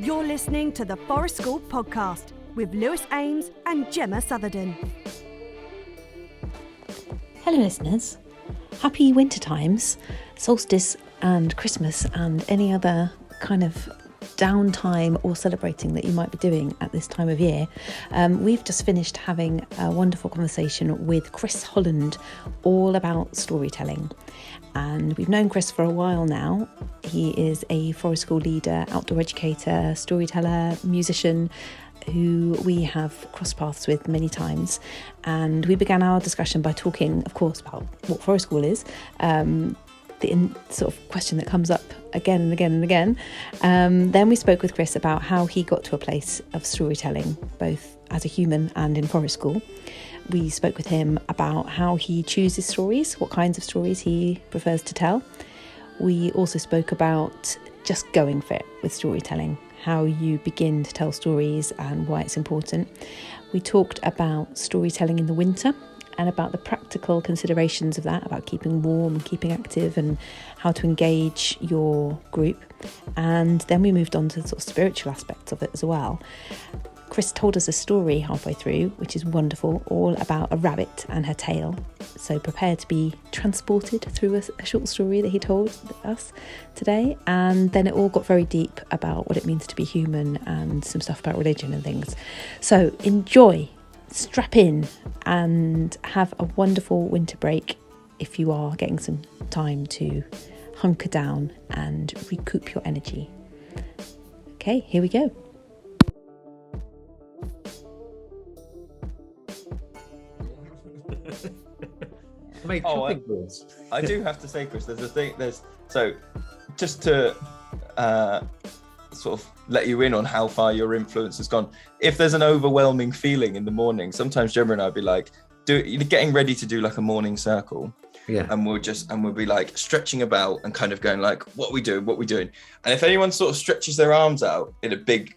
You're listening to the Forest School podcast with Lewis Ames and Gemma Southerden. Hello listeners, happy winter times, solstice and Christmas and any other kind of downtime or celebrating that you might be doing at this time of year. We've just finished having a wonderful conversation with Chris Holland all about storytelling. And we've known Chris for a while now. He is a Forest School leader, outdoor educator, storyteller, musician who we have crossed paths with many times. And we began our discussion by talking, of course, about what Forest School is, the sort of question that comes up again and again and again. Then we spoke with Chris about how he got to a place of storytelling, both as a human and in Forest School. We spoke with him about how he chooses stories, what kinds of stories he prefers to tell. We also spoke about just going for it with storytelling, how you begin to tell stories and why it's important. We talked about storytelling in the winter and about the practical considerations of that, about keeping warm and keeping active and how to engage your group. And then we moved on to the sort of spiritual aspects of it as well. Chris told us a story halfway through, which is wonderful, all about a rabbit and her tail. So prepare to be transported through a short story that he told us today. And then it all got very deep about what it means to be human and some stuff about religion and things. So enjoy, strap in and have a wonderful winter break if you are getting some time to hunker down and recoup your energy. Okay, here we go. I do have to say, Chris, there's a thing, so just to sort of let you in on how far your influence has gone. If there's an overwhelming feeling in the morning, sometimes Gemma and I'd be like, getting ready to do like a morning circle. Yeah. And we'll be like stretching about and kind of going like, what we doing? And if anyone sort of stretches their arms out in a big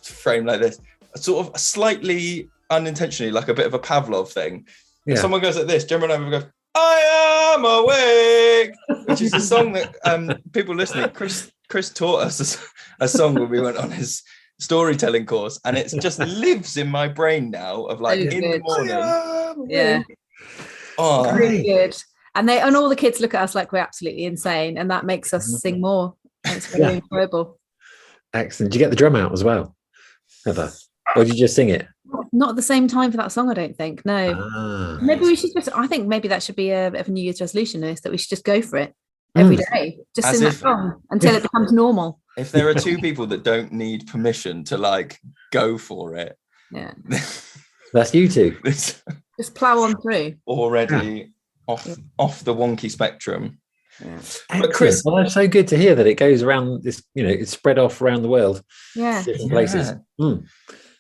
frame like this, sort of slightly unintentionally, like a bit of a Pavlov thing. Yeah. If someone goes like this, Gemma and I will go, I am awake, which is a song that people listening, Chris taught us a song when we went on his storytelling course, and it just lives in my brain now of like in the morning. Yeah. Oh, really good. And all the kids look at us like we're absolutely insane, and that makes us sing more. It's really enjoyable. Excellent. Did you get the drum out as well, Heather? Or did you just sing it? Not at the same time for that song, I don't think. No. Maybe we should I think maybe that should be a bit of a New Year's resolution, is that we should just go for it every day. Just sing that song until it becomes normal. If there are two people that don't need permission to like go for it, yeah, that's you two. Just plow on through. Already off the wonky spectrum. Yeah. But Chris, well, it's so good to hear that it goes around this, it's spread off around the world. Yeah. Different places.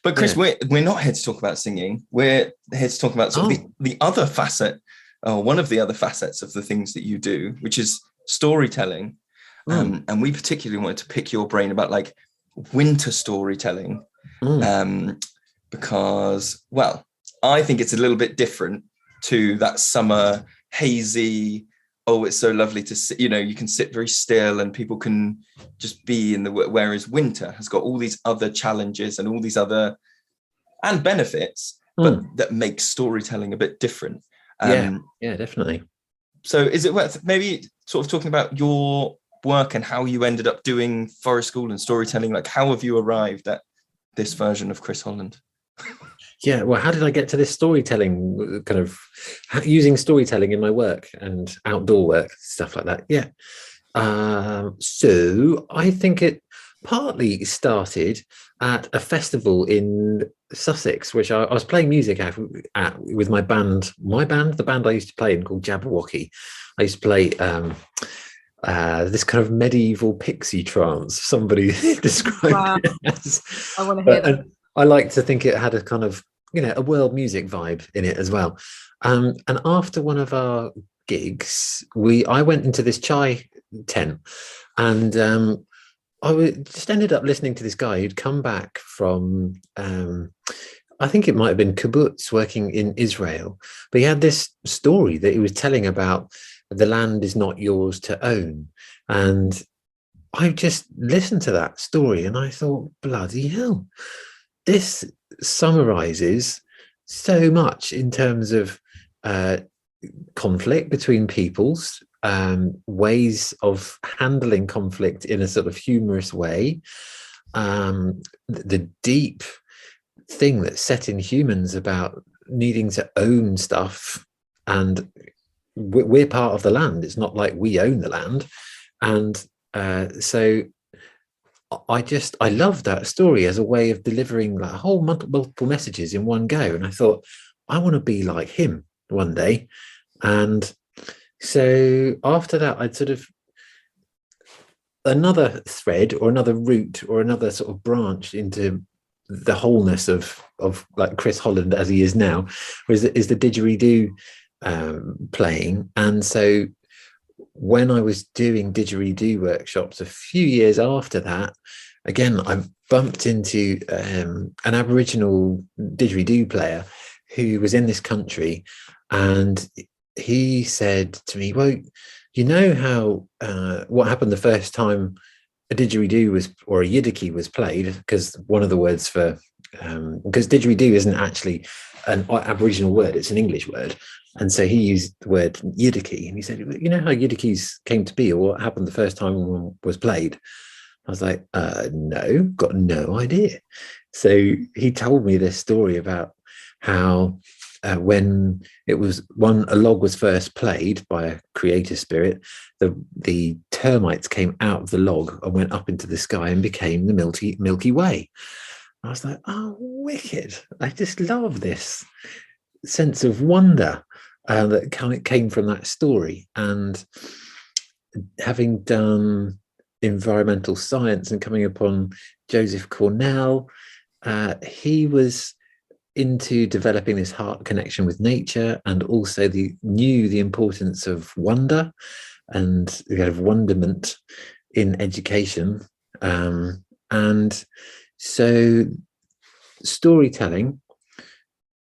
But Chris, we're not here to talk about singing. We're here to talk about sort of the other facet, or one of the other facets of the things that you do, which is storytelling. And we particularly wanted to pick your brain about like winter storytelling, because, well, I think it's a little bit different to that summer hazy. Oh, it's so lovely to sit, you can sit very still and people can just be in whereas winter has got all these other challenges and all these other and benefits, but that makes storytelling a bit different. Yeah, definitely. So is it worth maybe sort of talking about your work and how you ended up doing Forest School and storytelling? Like, how have you arrived at this version of Chris Holland? Yeah, well, how did I get to this storytelling, kind of using storytelling in my work and outdoor work, stuff like that? Yeah. So I think it partly started at a festival in Sussex, which I was playing music at with my band, the band I used to play in called Jabberwocky. I used to play this kind of medieval pixie trance, somebody described it as. I want to hear that. I like to think it had a kind of, a world music vibe in it as well. And after one of our gigs, I went into this chai tent, and just ended up listening to this guy who'd come back from, I think it might have been kibbutz, working in Israel, but he had this story that he was telling about the land is not yours to own. And I just listened to that story and I thought, bloody hell, this summarizes so much in terms of conflict between peoples, ways of handling conflict in a sort of humorous way, the deep thing that's set in humans about needing to own stuff, and we're part of the land. It's not like we own the land. And so I love that story as a way of delivering like a whole multiple messages in one go. And I thought, I want to be like him one day. And so after that, I'd sort of another thread or another route or another sort of branch into the wholeness of like Chris Holland as he is now is the didgeridoo playing. And so when I was doing didgeridoo workshops a few years after that, again, I bumped into an Aboriginal didgeridoo player who was in this country, and he said to me, well, you know how what happened the first time a didgeridoo was, or a yidaki was played, because one of the words for because didgeridoo isn't actually an Aboriginal word, it's an English word. And so he used the word yidaki, and he said, you know how yidakis came to be, or what happened the first time one was played? I was like, no, got no idea. So he told me this story about how when it was a log was first played by a creator spirit, the termites came out of the log and went up into the sky and became the Milky Way. I was like, oh, wicked. I just love this sense of wonder that came from that story. And having done environmental science and coming upon Joseph Cornell, he was into developing this heart connection with nature, and also knew the importance of wonder and kind of wonderment in education. And so storytelling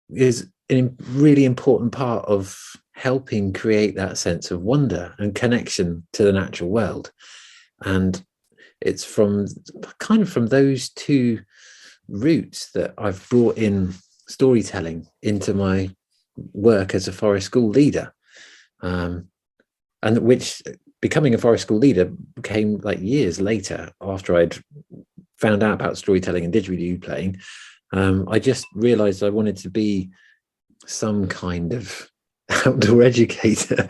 is a really important part of helping create that sense of wonder and connection to the natural world. And it's from those two roots that I've brought in storytelling into my work as a forest school leader, and which becoming a forest school leader came like years later after I'd found out about storytelling and didgeridoo playing. I just realized I wanted to be some kind of outdoor educator.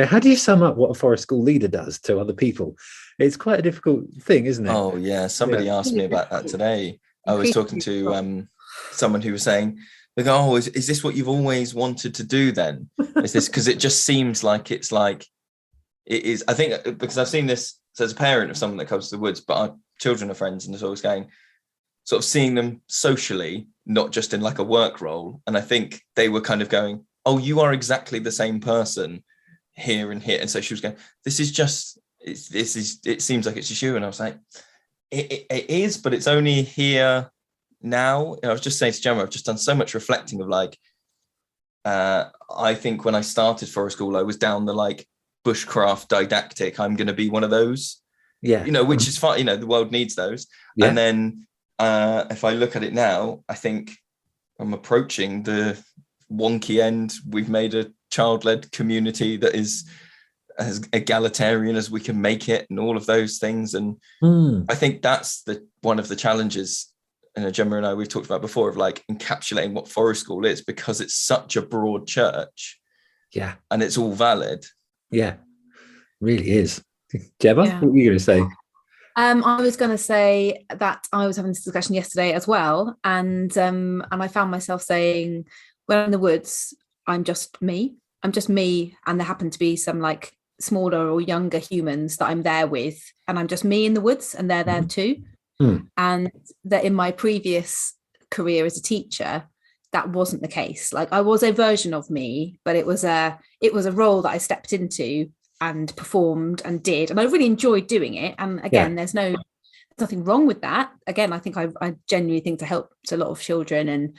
How do you sum up what a forest school leader does to other people? It's quite a difficult thing, isn't it? Oh yeah, somebody asked me about that today. I was talking to someone who was saying, like, oh, is this what you've always wanted to do then? Is this because it just seems like it is? I think because I've seen this as a parent of someone that comes to the woods, but our children are friends, and it's always going, sort of seeing them socially, not just in like a work role. And I think they were kind of going, oh, you are exactly the same person here and here. And so she was going, it seems like it's just you. And I was like, it is, but it's only here now. I was just saying to Gemma, I've just done so much reflecting of like, I think when I started forest school, I was down the like bushcraft didactic. I'm going to be one of those, which is fine. The world needs those. Yeah. And then if I look at it now, I think I'm approaching the wonky end. We've made a child-led community that is as egalitarian as we can make it, and all of those things. And I think that's one of the challenges, Gemma and I, we've talked about before, of like encapsulating what forest school is, because it's such a broad church. Yeah. And it's all valid. Yeah, really is. Gemma, what were you going to say? I was going to say that I was having this discussion yesterday as well. And I found myself saying, when I'm in the woods, I'm just me. And there happen to be some like smaller or younger humans that I'm there with, and I'm just me in the woods, and they're there too. And that in my previous career as a teacher, that wasn't the case. Like, I was a version of me, but it was a role that I stepped into and performed and did, and I really enjoyed doing it. And again, there's nothing wrong with that. Again, I think I genuinely think it helped a lot of children, and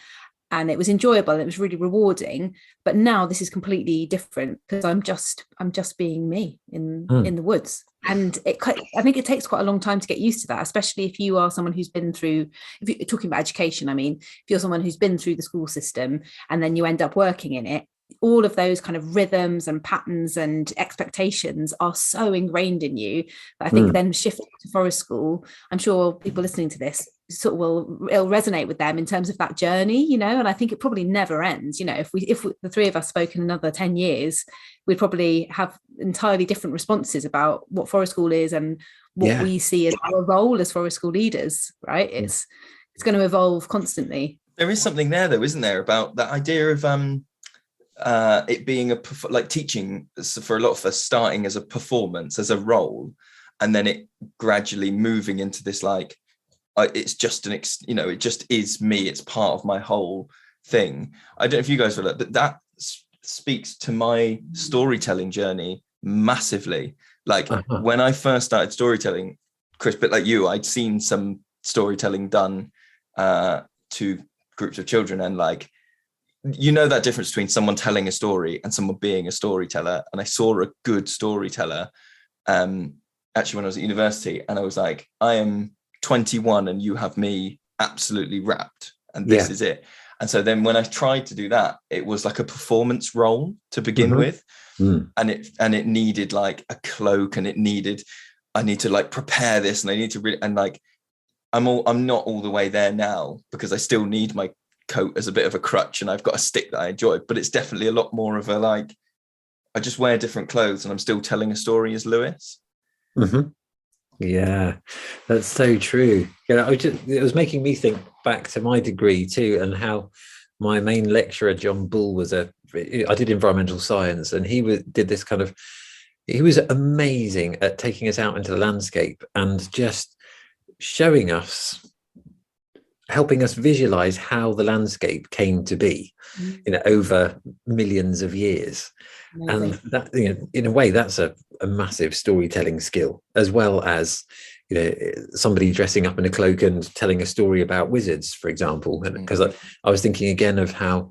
and it was enjoyable and it was really rewarding. But now this is completely different because I'm just being me in the woods. And I think it takes quite a long time to get used to that, especially if you are someone who's been through, if you're talking about education, I mean, if you're someone who's been through the school system and then you end up working in it, all of those kind of rhythms and patterns and expectations are so ingrained in you that I think then shifting to forest school, I'm sure people listening to this sort of it'll resonate with them in terms of that journey, you know. And I think it probably never ends, you know. If the three of us spoke in another 10 years, we'd probably have entirely different responses about what forest school is and what we see as our role as forest school leaders, right? It's going to evolve constantly. There is something there though, isn't there, about that idea of it being like teaching for a lot of us starting as a performance, as a role, and then it gradually moving into this like it's just it just is me, it's part of my whole thing. I don't know if you guys will, but that speaks to my storytelling journey massively. Like when I first started storytelling, Chris, but like you, I'd seen some storytelling done to groups of children, and like, you know, that difference between someone telling a story and someone being a storyteller. And I saw a good storyteller actually when I was at university, and I was like, I am 21 and you have me absolutely wrapped, and this is it. And so then when I tried to do that, it was like a performance role to begin with, and it needed like a cloak, and I need to like prepare this, and I need to and like I'm not all the way there now, because I still need my coat as a bit of a crutch, and I've got a stick that I enjoy, but it's definitely a lot more of a like, I just wear different clothes and I'm still telling a story as Lewis. Yeah, that's so true. You know, it was making me think back to my degree too, and how my main lecturer, John Bull, I did environmental science, and he was amazing at taking us out into the landscape and just showing us, helping us visualize how the landscape came to be, you know, over millions of years. Amazing. And that, you know, in a way, that's a massive storytelling skill, as well as, you know, somebody dressing up in a cloak and telling a story about wizards, for example. Because I was thinking again of how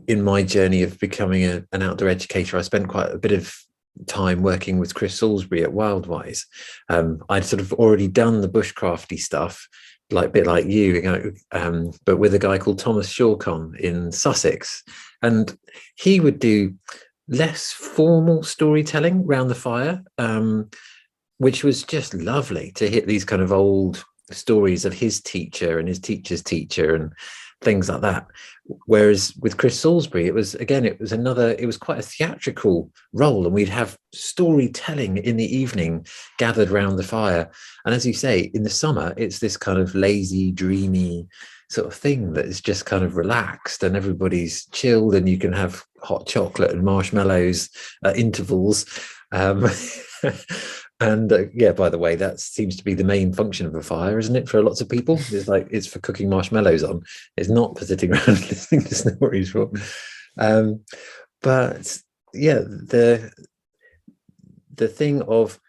in my journey of becoming an outdoor educator, I spent quite a bit of time working with Chris Salisbury at Wildwise. I'd sort of already done the bushcrafty stuff, like a bit like you know, but with a guy called Thomas Shawcon in Sussex, and he would do less formal storytelling around the fire, which was just lovely to hit these kind of old stories of his teacher and his teacher's teacher and things like that. Whereas with Chris Salisbury, it was quite a theatrical role, and we'd have storytelling in the evening gathered around the fire. And as you say, in the summer, it's this kind of lazy, dreamy sort of thing that is just kind of relaxed, and everybody's chilled, and you can have hot chocolate and marshmallows at intervals. And by the way, that seems to be the main function of a fire, isn't it, for lots of people? It's for cooking marshmallows on. It's not for sitting around listening to stories for. But yeah, the thing of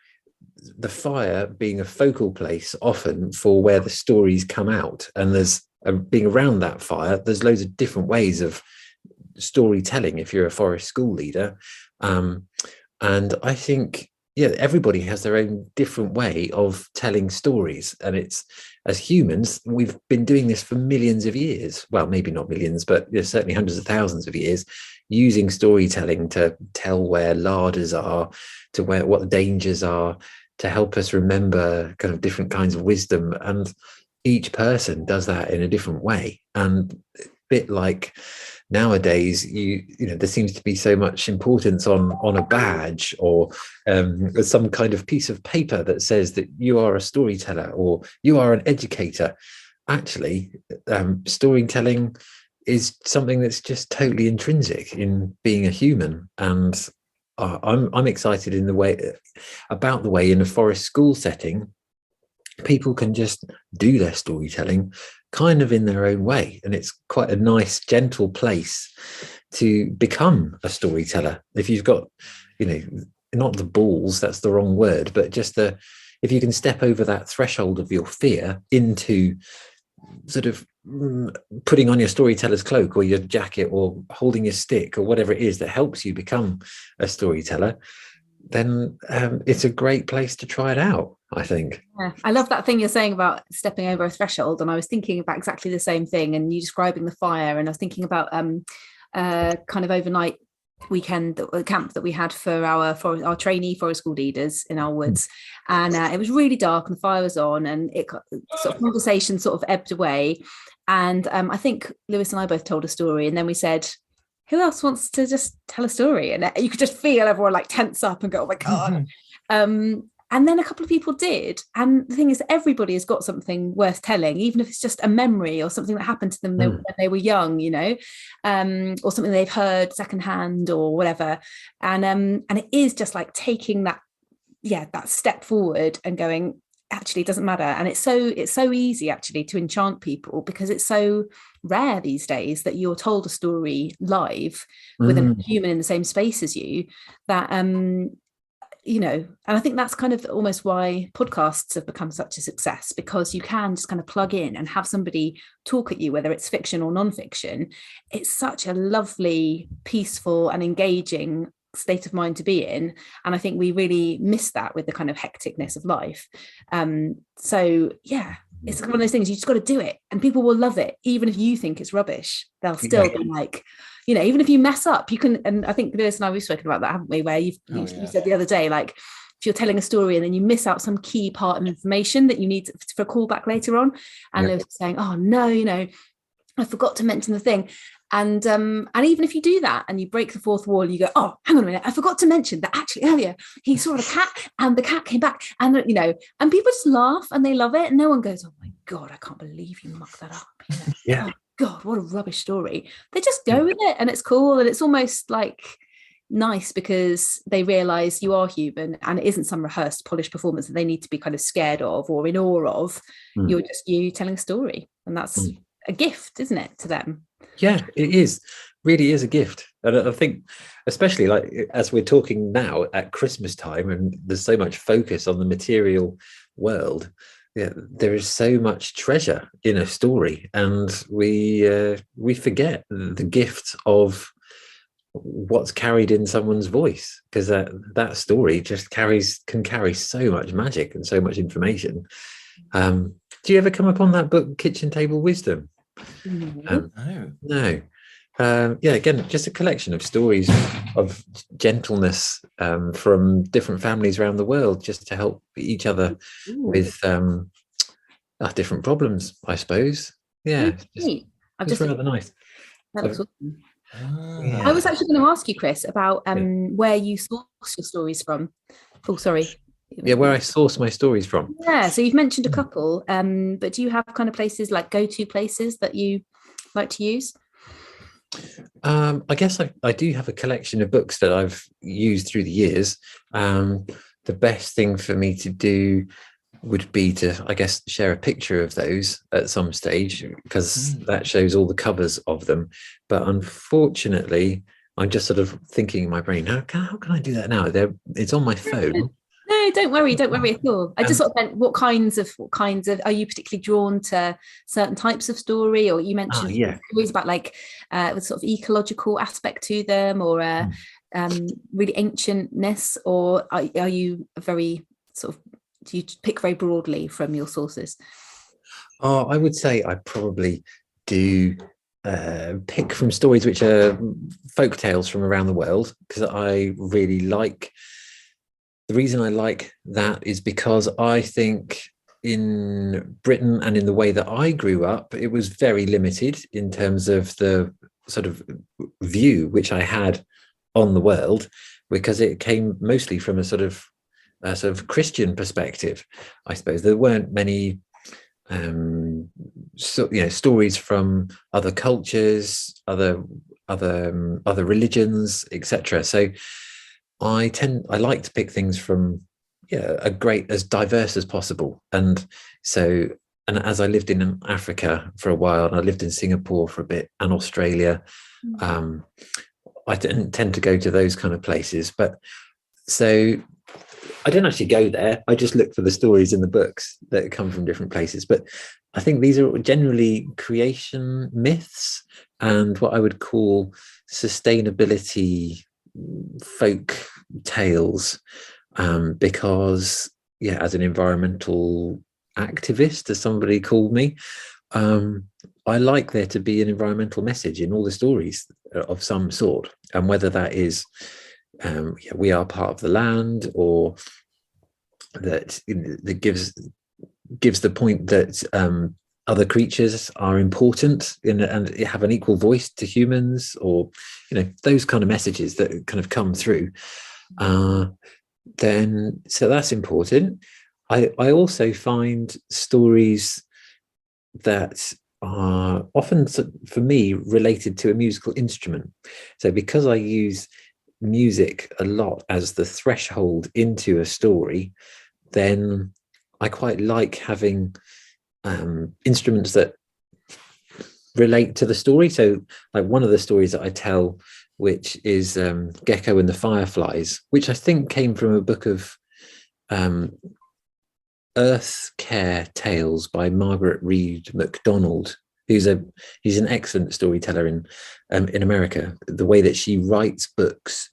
the fire being a focal place often for where the stories come out, and there's being around that fire, there's loads of different ways of storytelling if you're a forest school leader, and I think everybody has their own different way of telling stories. And it's, as humans, we've been doing this for millions of years. Well, maybe not millions, but certainly hundreds of thousands of years, using storytelling to tell where larders are, to what the dangers are, to help us remember kind of different kinds of wisdom. And each person does that in a different way. And a bit like nowadays, there seems to be so much importance on a badge or some kind of piece of paper that says that you are a storyteller or you are an educator. Actually, storytelling is something that's just totally intrinsic in being a human. And I'm excited about the way in a forest school setting, people can just do their storytelling kind of in their own way, and it's quite a nice, gentle place to become a storyteller. If you've got, not the balls, that's the wrong word, but just if you can step over that threshold of your fear into sort of putting on your storyteller's cloak or your jacket or holding your stick or whatever it is that helps you become a storyteller, then it's a great place to try it out, I think. Yeah, I love that thing you're saying about stepping over a threshold. And I was thinking about exactly the same thing, and you describing the fire. And I was thinking about kind of overnight weekend camp that we had for our trainee forest school leaders in our woods, and it was really dark and the fire was on, and it sort of conversation sort of ebbed away. And I think Lewis and I both told a story, and then we said, who else wants to just tell a story? And you could just feel everyone like tense up and go, oh my God. And then a couple of people did. And the thing is, everybody has got something worth telling, even if it's just a memory or something that happened to them when they were young, you know, or something they've heard secondhand or whatever. And it is just like taking that step forward and going, actually, it doesn't matter. And it's so easy actually to enchant people, because it's so rare these days that you're told a story live with a human in the same space as you, that you know, and I think that's kind of almost why podcasts have become such a success, because you can just kind of plug in and have somebody talk at you, whether it's fiction or non-fiction. It's such a lovely, peaceful and engaging state of mind to be in, and I think we really miss that with the kind of hecticness of life. So yeah, it's one of those things, you just got to do it, and people will love it. Even if you think it's rubbish, they'll still be like, you know, even if you mess up, you can. And I think Lewis and I, we've spoken about that, haven't we, where you said the other day, like, if you're telling a story and then you miss out some key part of information that you need for a callback later on, and Lewis was saying, oh no, you know, I forgot to mention the thing. And even if you do that and you break the fourth wall, you go, oh, hang on a minute, I forgot to mention that actually earlier he saw a cat and the cat came back, and you know, and people just laugh and they love it, and no one goes, oh my God, I can't believe you mucked that up, you know? Yeah. Oh God, what a rubbish story. They just go with it, and it's cool, and it's almost like nice because they realize you are human and it isn't some rehearsed polished performance that they need to be kind of scared of or in awe of. You're just you telling a story, and that's a gift, isn't it, to them? Yeah, it is. Really is a gift. And I think, especially like as we're talking now at Christmas time, and there's so much focus on the material world, there is so much treasure in a story, and we forget the gift of what's carried in someone's voice, because that story just can carry so much magic and so much information. Do you ever come upon that book, Kitchen Table Wisdom? No. Again, just a collection of stories of gentleness from different families around the world, just to help each other with different problems, I suppose. Yeah, it's rather nice. That looks awesome. I was actually going to ask you, Chris, about where you source your stories from. Oh, sorry. Yeah, where I source my stories from. Yeah, so you've mentioned a couple, but do you have kind of places, like go-to places that you like to use? I guess I do have a collection of books that I've used through the years. The best thing for me to do would be to, I guess, share a picture of those at some stage, because that shows all the covers of them. But unfortunately, I'm just sort of thinking in my brain, how can I do that now? It's on my phone. No, don't worry at all. I just sort of meant what kinds of are you particularly drawn to certain types of story, or you mentioned stories about like with sort of ecological aspect to them, or really ancientness, or are you very sort of, do you pick very broadly from your sources? Oh, I would say I probably do pick from stories which are folk tales from around the world, because I really like. The reason I like that is because I think in Britain and in the way that I grew up, it was very limited in terms of the sort of view which I had on the world, because it came mostly from a sort of Christian perspective, I suppose. There weren't many stories from other cultures, other religions, etc. So I like to pick things from as diverse as possible. And as I lived in Africa for a while, and I lived in Singapore for a bit, and Australia, I didn't tend to go to those kind of places. But so I didn't actually go there. I just look for the stories in the books that come from different places. But I think these are generally creation myths and what I would call sustainability folk tales, because, yeah, as an environmental activist, as somebody called me, I like there to be an environmental message in all the stories of some sort, and whether that is we are part of the land, or that gives the point that other creatures are important and have an equal voice to humans, or those kind of messages that kind of come through. Then so that's important. I also find stories that are often, for me, related to a musical instrument. So because I use music a lot as the threshold into a story, then I quite like having instruments that relate to the story. So like one of the stories that I tell, which is Gecko and the Fireflies, which I think came from a book of Earth Care Tales by Margaret Reed MacDonald, he's an excellent storyteller in America. The way that she writes books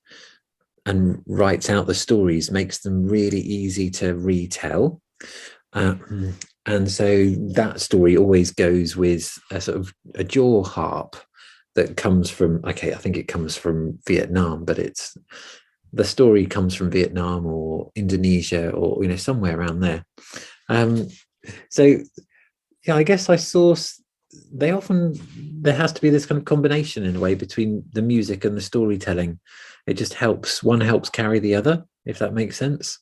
and writes out the stories makes them really easy to retell. And so that story always goes with a sort of a jaw harp that comes from, I think it comes from Vietnam, but the story comes from Vietnam or Indonesia or somewhere around there. So yeah, I guess there has to be this kind of combination in a way between the music and the storytelling. It just helps, one helps carry the other, if that makes sense.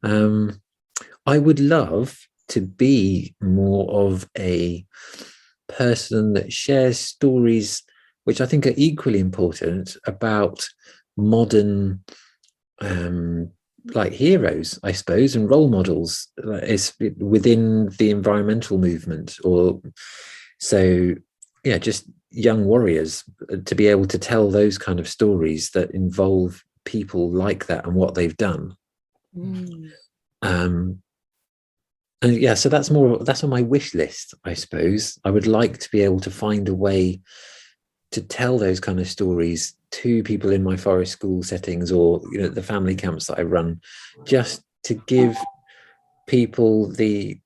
I would love to be more of a person that shares stories which I think are equally important about modern like heroes, I suppose, and role models is within the environmental movement, or so just young warriors, to be able to tell those kind of stories that involve people like that and what they've done. And so that's on my wish list, I suppose. I would like to be able to find a way to tell those kind of stories to people in my forest school settings, or the family camps that I run, just to give people the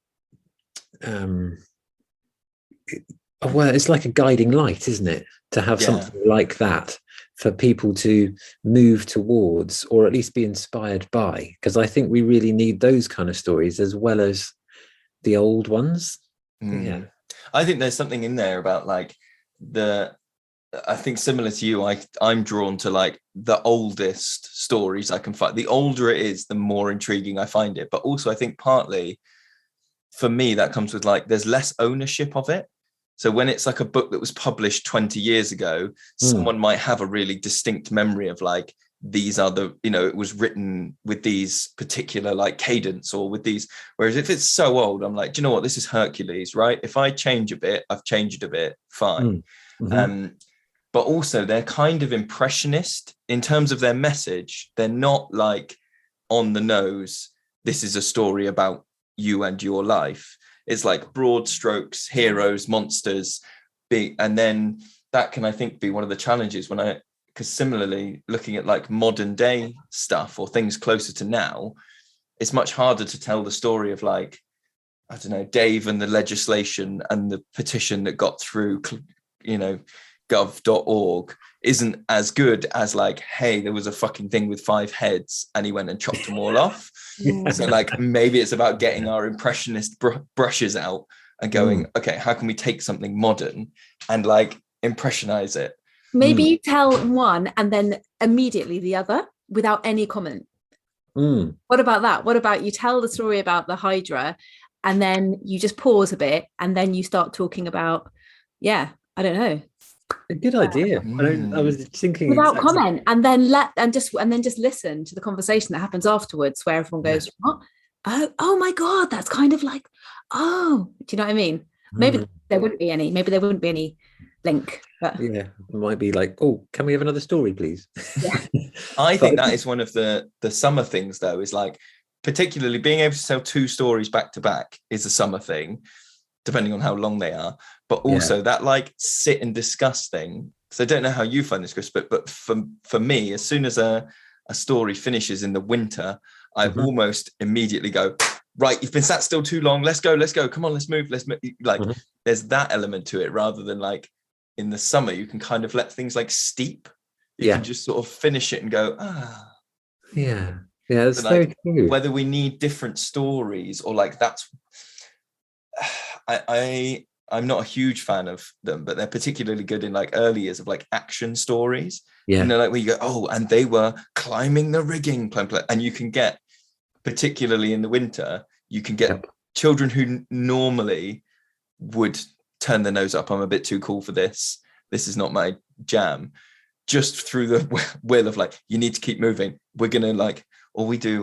it's like a guiding light, isn't it, to have something like that for people to move towards, or at least be inspired by, because I think we really need those kind of stories as well as the old ones. I think there's something in there about like I think similar to you, I'm drawn to like the oldest stories I can find. The older it is, the more intriguing I find it. But also I think partly for me that comes with like there's less ownership of it. So when it's like a book that was published 20 years ago, someone might have a really distinct memory of like, these are it was written with these particular like cadence or with these. Whereas if it's so old, I'm like, do you know what? This is Hercules, right? If I change a bit, I've changed a bit, fine. But also they're kind of impressionist in terms of their message. They're not like on the nose, this is a story about you and your life. It's like broad strokes, heroes, monsters, and then that can, I think, be one of the challenges because similarly, looking at like modern day stuff or things closer to now, it's much harder to tell the story of like, I don't know, Dave and the legislation and the petition that got through, gov.org isn't as good as like, hey, there was a fucking thing with 5 heads and he went and chopped them all off. So like maybe it's about getting our impressionist brushes out and going, okay, how can we take something modern and like impressionize it? Maybe you tell one and then immediately the other without any comment. What about that? What about you tell the story about the Hydra and then you just pause a bit and then you start talking about, I don't know. A good idea. I was thinking without comment, and then just listen to the conversation that happens afterwards, where everyone goes, "What? Oh my god, that's kind of like, do you know what I mean?" Maybe there wouldn't be any. Maybe there wouldn't be any link. But it might be like, oh, can we have another story, please? I think that is one of the summer things, though, is like particularly being able to tell 2 stories back to back is a summer thing. depending on how long they are, but also that like sit and discuss thing. So I don't know how you find this, Chris, but for me, as soon as a story finishes in the winter, I almost immediately go, right, you've been sat still too long. Let's go. Come on, let's move. Like there's that element to it, rather than like in the summer, you can kind of let things like steep. You can just sort of finish it and go, Yeah, that's so very like, true. whether we need different stories or like that's, I'm not a huge fan of them, but they're particularly good in like early years of like action stories. Yeah. You know, like where you go, oh, and they were climbing the rigging, and you can get, particularly in the winter, you can get children who normally would turn their nose up. I'm a bit too cool for this. This is not my jam. Just through the will of like, you need to keep moving. We're gonna like, or we do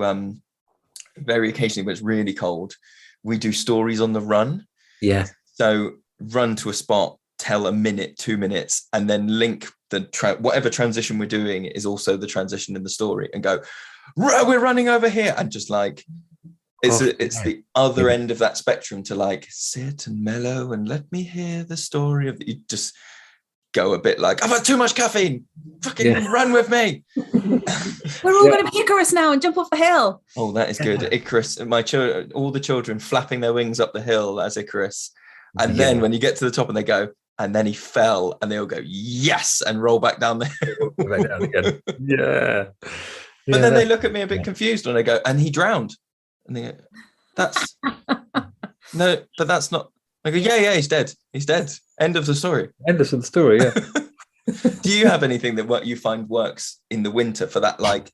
very occasionally when it's really cold, we do stories on the run. Yeah. So run to a spot, tell a minute, 2 minutes, and then link the whatever transition we're doing is also the transition in the story, and go, we're running over here, and just like it's the other end of that spectrum to like sit and mellow and let me hear the story of you. Just go a bit like, I've had too much caffeine. Fucking run with me. We're all going to be Icarus now and jump off the hill. Oh, that is good. Icarus, all the children flapping their wings up the hill as Icarus. And then when you get to the top and they go, and then he fell, and they all go, yes, and roll back down the hill. Back down again. But then they look at me a bit confused when I go, and he drowned. And they go, that's no, but that's not. I go, yeah, he's dead. He's dead. End of the story. End of the story, yeah. Do you have anything that you find works in the winter for that like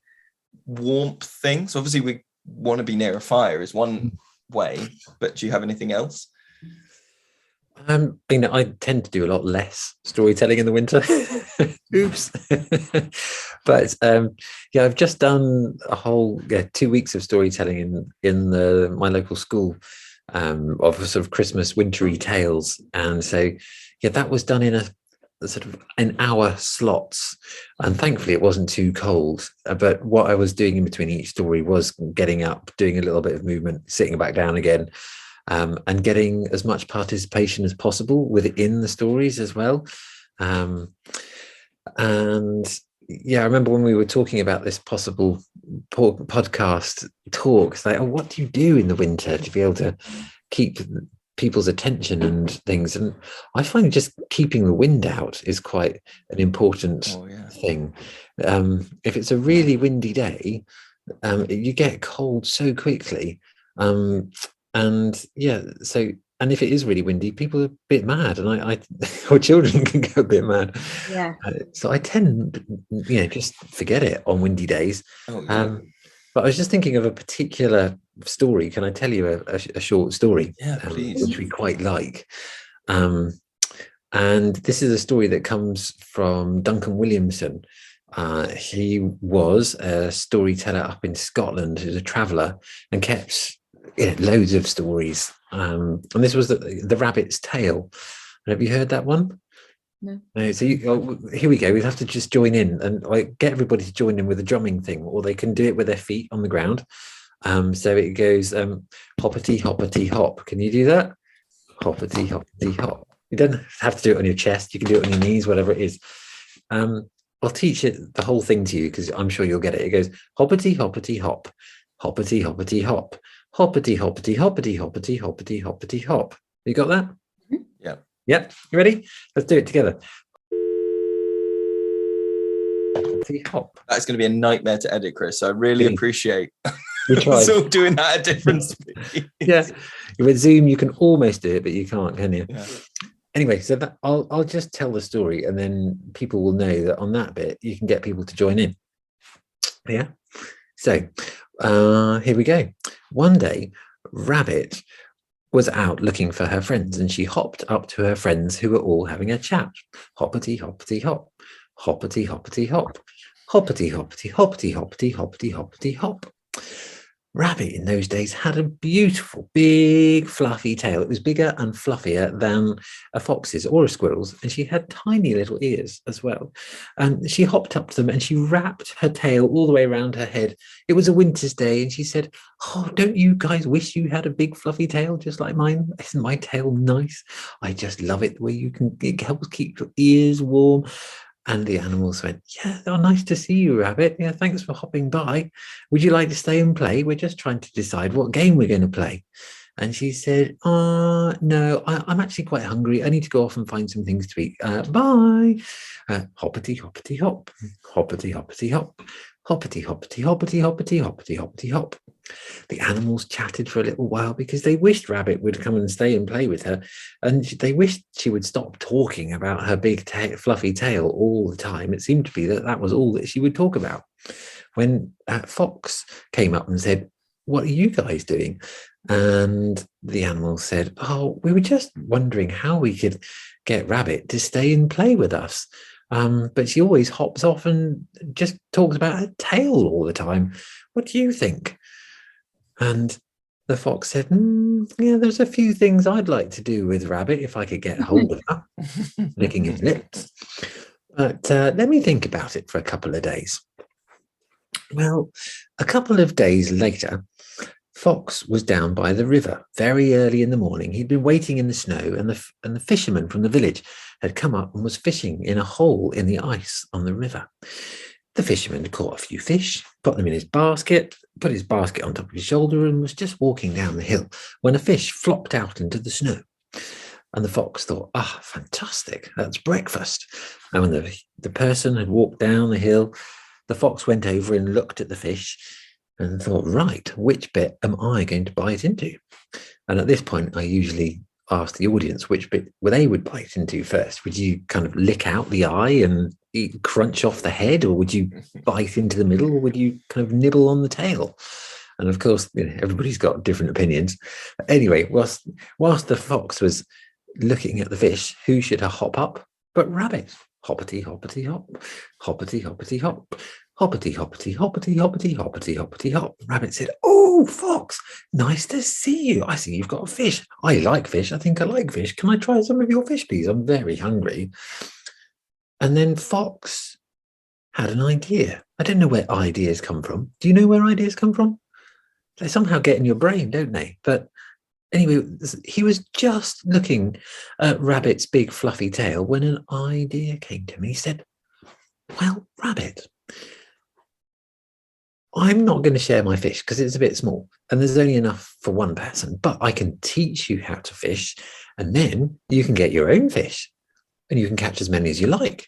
warmth thing? So obviously we want to be near a fire is one way, but do you have anything else? I tend to do a lot less storytelling in the winter. Oops. But I've just done a whole 2 weeks of storytelling in my local school, of sort of Christmas wintry tales, and so that was done in a sort of an hour slots, and thankfully it wasn't too cold. But what I was doing in between each story was getting up, doing a little bit of movement, sitting back down again, and getting as much participation as possible within the stories as well. And I remember when we were talking about this possible podcast talk, it's like, what do you do in the winter to be able to keep people's attention and things? And I find just keeping the wind out is quite an important thing. If it's a really windy day, you get cold so quickly. And if it is really windy, people are a bit mad, and or children can go a bit mad. Yeah. So I tend, just forget it on windy days. But I was just thinking of a particular story. Can I tell you a short story? Yeah, please. Which we quite like. And this is a story that comes from Duncan Williamson. He was a storyteller up in Scotland. He was a traveller and kept loads of stories. And this was the Rabbit's Tale. Have you heard that one? No. So here we go. We'll have to just join in and get everybody to join in with a drumming thing, or they can do it with their feet on the ground. So it goes hoppity hoppity hop. Can you do that? Hoppity hoppity hop. You don't have to do it on your chest. You can do it on your knees, whatever it is. I'll teach the whole thing to you because I'm sure you'll get it. It goes hoppity hoppity hop, hoppity hoppity hop, hoppity hoppity hoppity hoppity hoppity hoppity hop. You got that? Yeah. Yep. You ready? Let's do it together. Hop. That's going to be a nightmare to edit, Chris. So I really appreciate we tried. still doing that at different speeds. Yeah. With Zoom, you can almost do it, but you can't, can you? Yeah. Anyway, so I'll just tell the story, and then people will know that on that bit you can get people to join in. Yeah. So here we go. One day, Rabbit was out looking for her friends, and she hopped up to her friends who were all having a chat. Hoppity hoppity hop, hoppity hoppity hop, hoppity hoppity hoppity hoppity hoppity hoppity hop. Rabbit in those days had a beautiful, big, fluffy tail. It was bigger and fluffier than a fox's or a squirrel's, and she had tiny little ears as well. And she hopped up to them and she wrapped her tail all the way around her head. It was a winter's day, and she said, "Oh, don't you guys wish you had a big, fluffy tail just like mine? Isn't my tail nice? I just love it the way it helps keep your ears warm." And the animals went, "Yeah, oh, nice to see you, Rabbit. Yeah, thanks for hopping by. Would you like to stay and play? We're just trying to decide what game we're going to play." And she said, "No, I'm actually quite hungry. I need to go off and find some things to eat. Bye." Hoppity, hoppity, hop. Hoppity, hoppity, hop. Hoppity, hoppity, hoppity, hoppity, hoppity, hoppity, hop. The animals chatted for a little while because they wished Rabbit would come and stay and play with her, and they wished she would stop talking about her big fluffy tail all the time. It seemed to be that was all that she would talk about. When Fox came up and said, "What are you guys doing?" And the animals said, "Oh, we were just wondering how we could get Rabbit to stay and play with us. But she always hops off and just talks about her tail all the time. What do you think?" And the fox said, "Yeah, there's a few things I'd like to do with Rabbit if I could get hold of her," licking his lips. "But let me think about it for a couple of days." Well, a couple of days later, Fox was down by the river very early in the morning. He'd been waiting in the snow, and the fisherman from the village had come up and was fishing in a hole in the ice on the river. The fisherman had caught a few fish, put them in his basket, put his basket on top of his shoulder, and was just walking down the hill when a fish flopped out into the snow. And the fox thought, fantastic, that's breakfast. And when the person had walked down the hill, the fox went over and looked at the fish and thought, right, which bit am I going to bite into? And at this point, I usually ask the audience which bit they would bite into first. Would you kind of lick out the eye and crunch off the head, or would you bite into the middle, or would you kind of nibble on the tail? And of course, everybody's got different opinions. Anyway, whilst the fox was looking at the fish, who should hop up but Rabbit? Hoppity, hoppity, hop. Hoppity, hoppity, hop. Hoppity, hoppity, hoppity, hoppity, hoppity, hoppity, hop. Rabbit said, "Oh, Fox, nice to see you. I see you've got a fish. I like fish. I think I like fish. Can I try some of your fish, please? I'm very hungry." And then Fox had an idea. I don't know where ideas come from. Do you know where ideas come from? They somehow get in your brain, don't they? But anyway, he was just looking at Rabbit's big fluffy tail when an idea came to him. He said, "Well, Rabbit, I'm not going to share my fish because it's a bit small and there's only enough for one person, but I can teach you how to fish, and then you can get your own fish and you can catch as many as you like."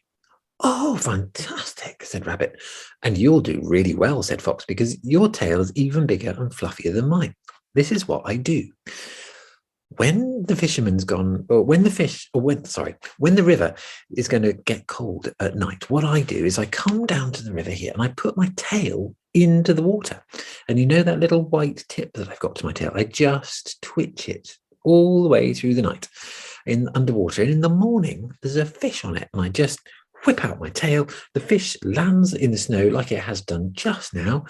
"Oh, fantastic," said Rabbit. "And you'll do really well," said Fox, "because your tail is even bigger and fluffier than mine. This is what I do. When the fisherman's gone, or when the river is going to get cold at night, what I do is I come down to the river here and I put my tail into the water. And you know that little white tip that I've got to my tail? I just twitch it all the way through the night underwater. And in the morning, there's a fish on it. And I just whip out my tail. The fish lands in the snow like it has done just now.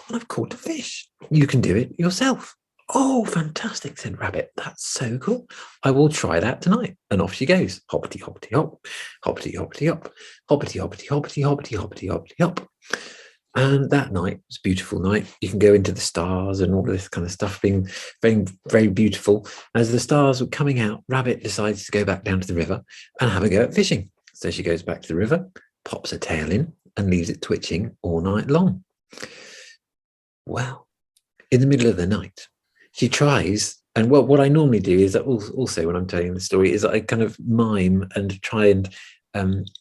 And I've caught a fish. You can do it yourself." "Oh, fantastic," said Rabbit. "That's so cool. I will try that tonight." And off she goes. Hoppity, hoppity, hop. Hoppity, hoppity, hop. Hoppity, hoppity, hoppity, hoppity, hoppity, hoppity, hop. And that night, it was a beautiful night. You can go into the stars and all this kind of stuff being very, very beautiful. As the stars were coming out, Rabbit decides to go back down to the river and have a go at fishing. So she goes back to the river, pops her tail in, and leaves it twitching all night long. Well, in the middle of the night, she tries, and what I normally do is that also when I'm telling the story is that I kind of mime and try and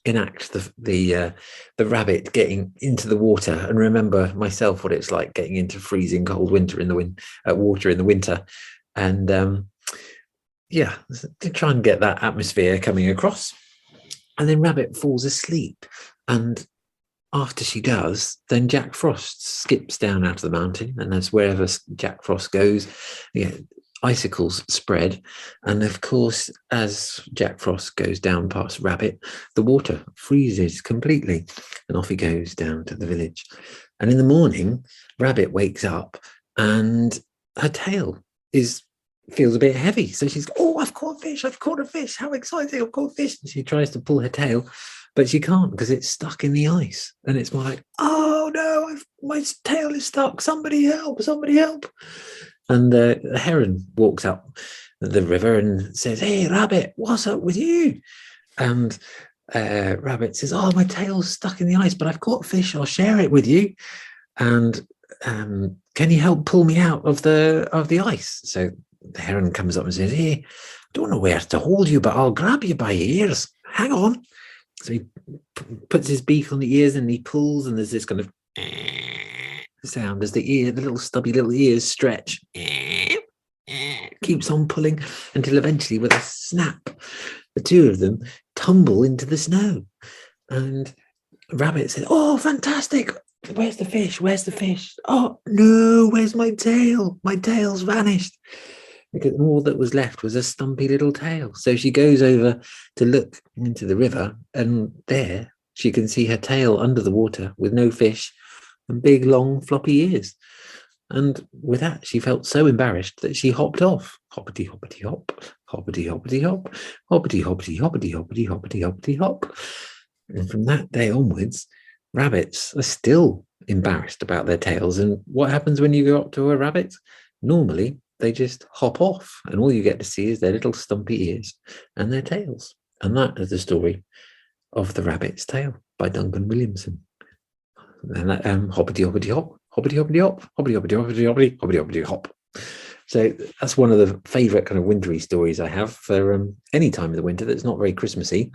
enact the rabbit getting into the water and remember myself what it's like getting into freezing cold water in the winter, and to try and get that atmosphere coming across. And then Rabbit falls asleep, and after she does, then Jack Frost skips down out of the mountain, and as wherever Jack Frost goes, icicles spread. And of course, as Jack Frost goes down past Rabbit, the water freezes completely, and off he goes down to the village. And in the morning, Rabbit wakes up and her tail feels a bit heavy. So she's, oh, I've caught a fish. I've caught a fish. How exciting. I've caught a fish. And she tries to pull her tail, but she can't because it's stuck in the ice. And it's more like, oh no, my tail is stuck. Somebody help, somebody help. And the heron walks up the river and says, hey, Rabbit, what's up with you? And Rabbit says, oh, my tail's stuck in the ice, but I've caught a fish. I'll share it with you. And can you help pull me out of the ice? So the heron comes up and says, hey, I don't know where to hold you, but I'll grab you by your ears. Hang on. So he puts his beak on the ears and he pulls, and there's this kind of sound as the little stubby little ears stretch. Keeps on pulling until eventually, with a snap, the two of them tumble into the snow. And Rabbit said, oh, fantastic. Where's the fish? Where's the fish? Oh, no, where's my tail? My tail's vanished. Because all that was left was a stumpy little tail. So she goes over to look into the river, and there she can see her tail under the water with no fish and big, long, floppy ears. And with that, she felt so embarrassed that she hopped off. Hoppity, hoppity, hop. Hoppity, hoppity, hop. Hoppity, hoppity, hoppity, hoppity, hoppity, hoppity, hop. And from that day onwards, rabbits are still embarrassed about their tails. And what happens when you go up to a rabbit? Normally, they just hop off, and all you get to see is their little stumpy ears and their tails. And that is the story of The Rabbit's Tail by Duncan Williamson. And that hoppity, hoppity, hop. Hoppity, hoppity, hop. Hoppity, hoppity, hoppity, hoppity, hoppity, hoppity, hop. So that's one of the favourite kind of wintry stories I have for any time of the winter that's not very Christmassy.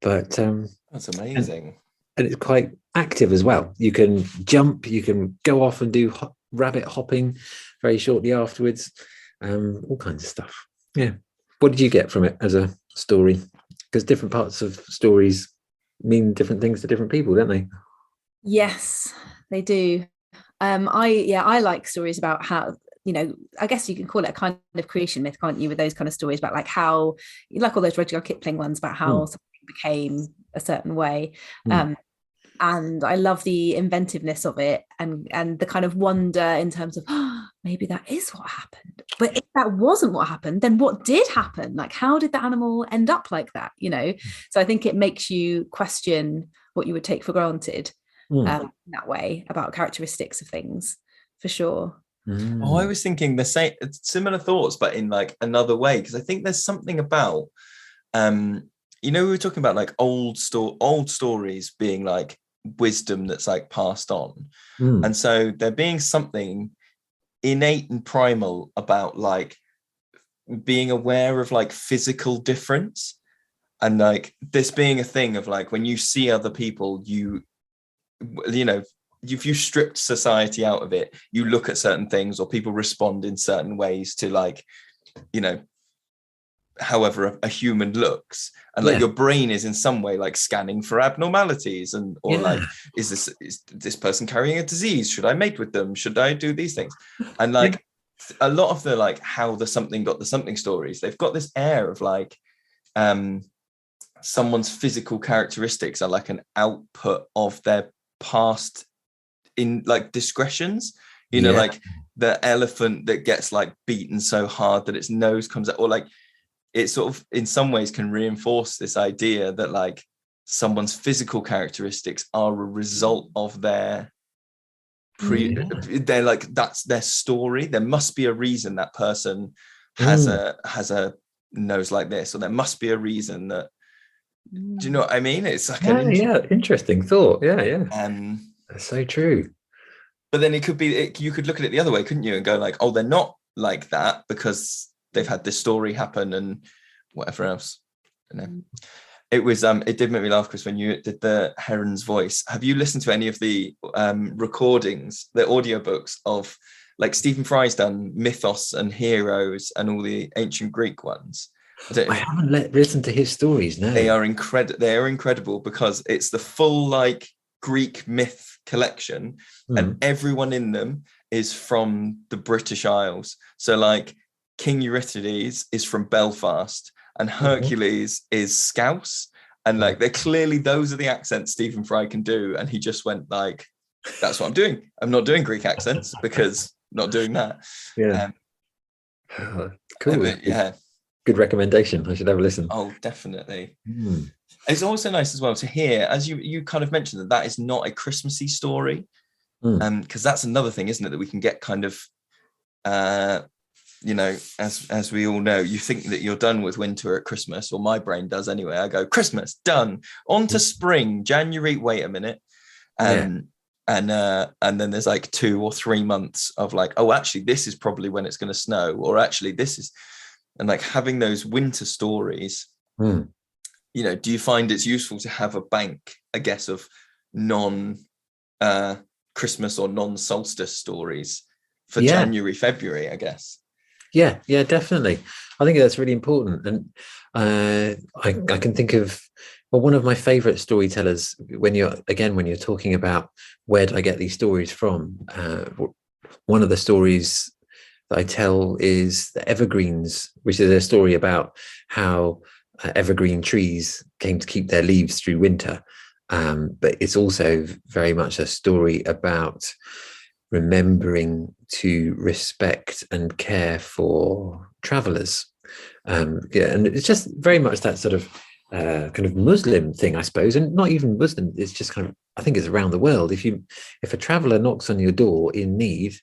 But that's amazing. And it's quite active as well. You can jump, you can go off and do rabbit hopping very shortly afterwards, all kinds of stuff. Yeah. What did you get from it as a story? Because different parts of stories mean different things to different people, don't they? Yes, they do. I like stories about how, I guess you can call it a kind of creation myth, can't you, with those kind of stories about like how, like all those Rudyard Kipling ones about how something became a certain way. And I love the inventiveness of it and the kind of wonder in terms of, maybe that is what happened. But if that wasn't what happened, then what did happen? Like, how did the animal end up like that? So I think it makes you question what you would take for granted in that way about characteristics of things, for sure. Oh, I was thinking the same, similar thoughts, but in like another way, because I think there's something about, we were talking about like old stories being like wisdom that's like passed on, and so there being something innate and primal about like being aware of like physical difference, and like this being a thing of like when you see other people, if you stripped society out of it, you look at certain things or people respond in certain ways to like, however a human looks, and like your brain is in some way like scanning for abnormalities like, is this person carrying a disease? Should I mate with them? Should I do these things? And like a lot of the like how the something got the something stories, they've got this air of like someone's physical characteristics are like an output of their past in like discretions, like the elephant that gets like beaten so hard that its nose comes out, or like it sort of in some ways can reinforce this idea that like someone's physical characteristics are a result of their they're like, that's their story. There must be a reason that person has a nose like this, or there must be a reason that, do you know what I mean? It's like interesting thought. That's so true. But then it could be, you could look at it the other way, couldn't you, and go like, oh, they're not like that because they've had this story happen and whatever else. It was it did make me laugh, Chris, when you did the heron's voice. Have you listened to any of the recordings, the audiobooks of like Stephen Fry's done Mythos and Heroes and all the ancient Greek ones? I haven't listened to his stories. No, they are incredible because it's the full like Greek myth collection, and everyone in them is from the British Isles. So like King Euripides is from Belfast, and Hercules is Scouse, and like they're clearly, those are the accents Stephen Fry can do, and he just went like, that's what I'm doing. I'm not doing Greek accents because not doing that. Yeah. Cool. But yeah. Good recommendation. I should have a listen. Oh, definitely. Mm. It's also nice as well to hear, as you kind of mentioned, that is not a Christmassy story. Because that's another thing, isn't it, that we can get kind of as we all know, you think that you're done with winter at Christmas, or my brain does anyway. I go, Christmas done, on to spring, January, wait a minute. And then there's like 2 or 3 months of like, oh, actually this is probably when it's going to snow, or actually this is, and like having those winter stories. Do you find it's useful to have a bank, I guess, of non Christmas or non-solstice stories for January, February, I guess? Yeah, definitely. I think that's really important. And I can think of, well, one of my favorite storytellers, when you're talking about where do I get these stories from, one of the stories that I tell is the evergreens, which is a story about how evergreen trees came to keep their leaves through winter. But it's also very much a story about remembering to respect and care for travelers. And it's just very much that sort of kind of Muslim thing, I suppose, and not even Muslim. It's just kind of, I think it's around the world. If a traveler knocks on your door in need,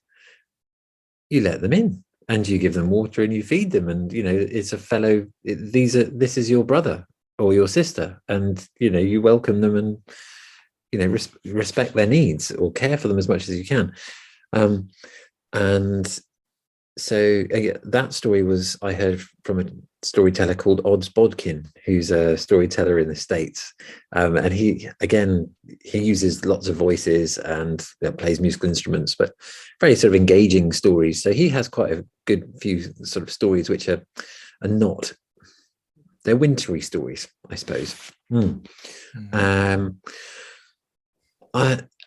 you let them in and you give them water and you feed them. And, it's a fellow, this is your brother or your sister, and, you welcome them and, respect their needs or care for them as much as you can. And so that story I heard from a storyteller called Odds Bodkin, who's a storyteller in the States. And he uses lots of voices and plays musical instruments, but very sort of engaging stories. So he has quite a good few sort of stories which are not, they're wintry stories, I suppose.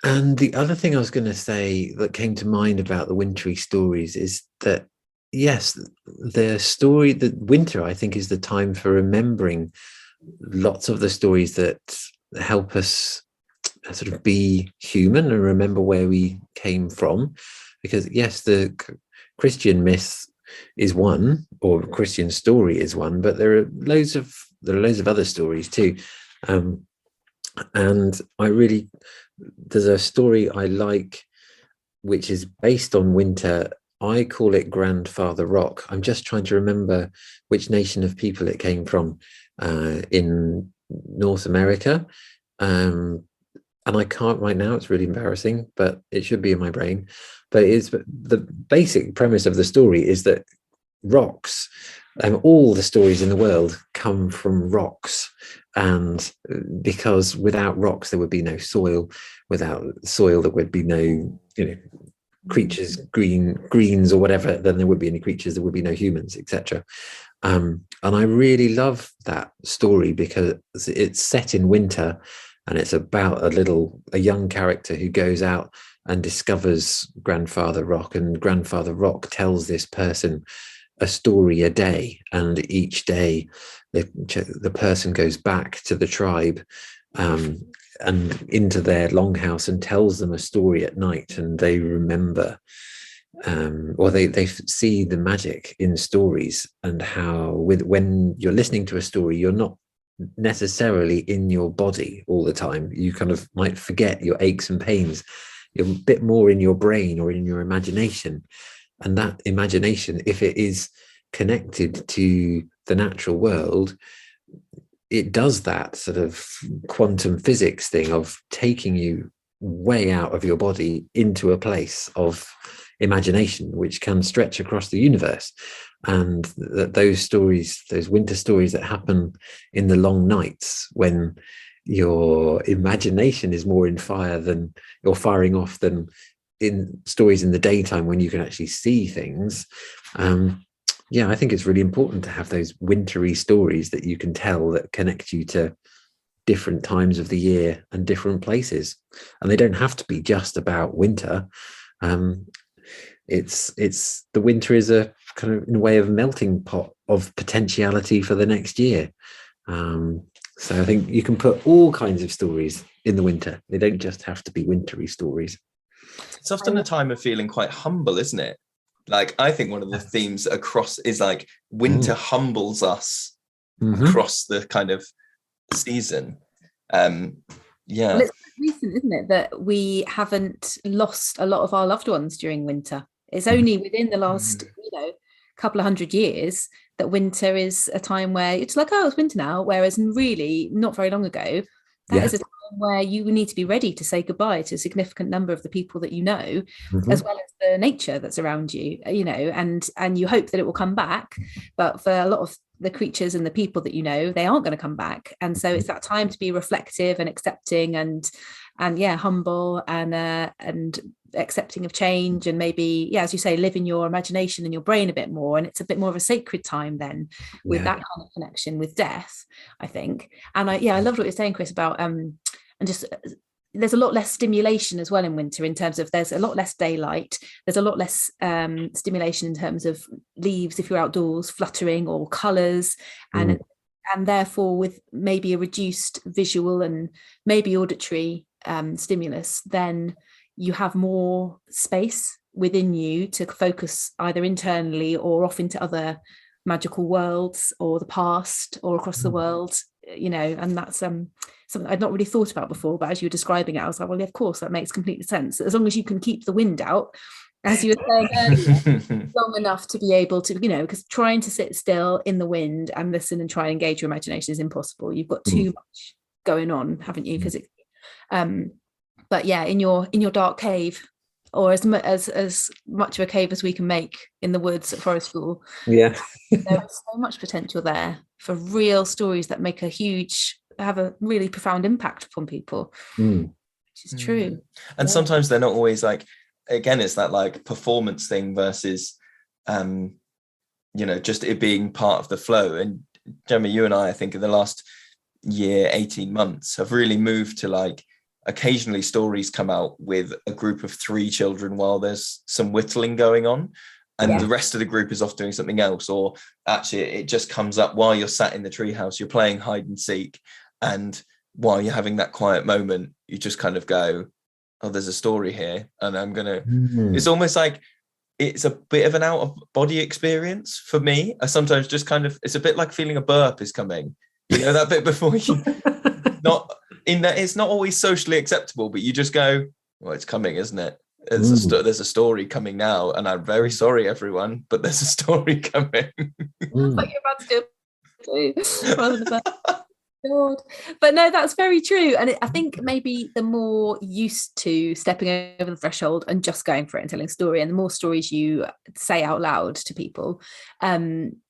And the other thing I was going to say that came to mind about the wintry stories is that, yes, the winter, I think, is the time for remembering lots of the stories that help us sort of be human and remember where we came from. Because, yes, the Christian myth is one, or Christian story is one, but there are loads of other stories too. And there's a story I like, which is based on winter. I call it Grandfather Rock. I'm just trying to remember which nation of people it came from in North America. And I can't right now, it's really embarrassing, but it should be in my brain. But the basic premise of the story is that rocks, all the stories in the world come from rocks. And because without rocks, there would be no soil. Without soil, there would be no, creatures, greens or whatever. Then there would be any creatures, there would be no humans, etc. And I really love that story because it's set in winter, and it's about a young character who goes out and discovers Grandfather Rock, and Grandfather Rock tells this person a story a day, and each day the person goes back to the tribe and into their longhouse and tells them a story at night, and they remember or they see the magic in stories, and how when you're listening to a story, you're not necessarily in your body all the time. You kind of might forget your aches and pains. You're a bit more in your brain or in your imagination. And that imagination, if it is connected to the natural world, it does that sort of quantum physics thing of taking you way out of your body into a place of imagination, which can stretch across the universe. And those stories, those winter stories that happen in the long nights when your imagination is more in fire than you're firing off than in stories in the daytime when you can actually see things. I think it's really important to have those wintry stories that you can tell that connect you to different times of the year and different places. And they don't have to be just about winter. It's the winter is a kind of, in a way, of melting pot of potentiality for the next year. So I think you can put all kinds of stories in the winter. They don't just have to be wintry stories. It's often a time of feeling quite humble, isn't it? Like, I think one of the themes across is like winter humbles us across the kind of season. Well, it's recent, isn't it, that we haven't lost a lot of our loved ones during winter. It's only within the last, couple of 100 years that winter is a time where it's like, oh, it's winter now. Whereas really, not very long ago, that is a time where you need to be ready to say goodbye to a significant number of the people that you know, as well as the nature that's around you, and you hope that it will come back. But for a lot of the creatures and the people that they aren't going to come back. And so it's that time to be reflective and accepting and humble and accepting of change, and maybe, as you say, live in your imagination and your brain a bit more. And it's a bit more of a sacred time then with that kind of connection with death, I think. And I loved what you're saying, Chris, about and just there's a lot less stimulation as well in winter, in terms of there's a lot less daylight, there's a lot less stimulation in terms of leaves, if you're outdoors, fluttering, or colours, and therefore with maybe a reduced visual and maybe auditory stimulus, then you have more space within you to focus either internally or off into other magical worlds or the past or across the world, and that's something I'd not really thought about before. But as you were describing it, I was like, well, of course, that makes complete sense. As long as you can keep the wind out, as you were saying earlier, long enough to be able to, because trying to sit still in the wind and listen and try and engage your imagination is impossible. You've got too much going on, haven't you? Because but in your dark cave, or as much of a cave as we can make in the woods at Forest School, there is so much potential there for real stories that have a really profound impact upon people, which is true. And sometimes they're not always like, again, it's that like performance thing versus just it being part of the flow. And Gemma, you and I think in the last year, 18 months have really moved to like, occasionally stories come out with a group of 3 children while there's some whittling going on, and the rest of the group is off doing something else, or actually it just comes up while you're sat in the treehouse, you're playing hide and seek, and while you're having that quiet moment, you just kind of go, oh, there's a story here, and I'm gonna it's almost like it's a bit of an out of body experience for me. I sometimes just kind of, it's a bit like feeling a burp is coming, that bit before you not in that it's not always socially acceptable, but you just go, well, it's coming, isn't it? There's a story coming now, and I'm very sorry, everyone, but there's a story coming. But you're about to do rather than God. But no, that's very true. And I think maybe the more used to stepping over the threshold and just going for it and telling a story, and the more stories you say out loud to people,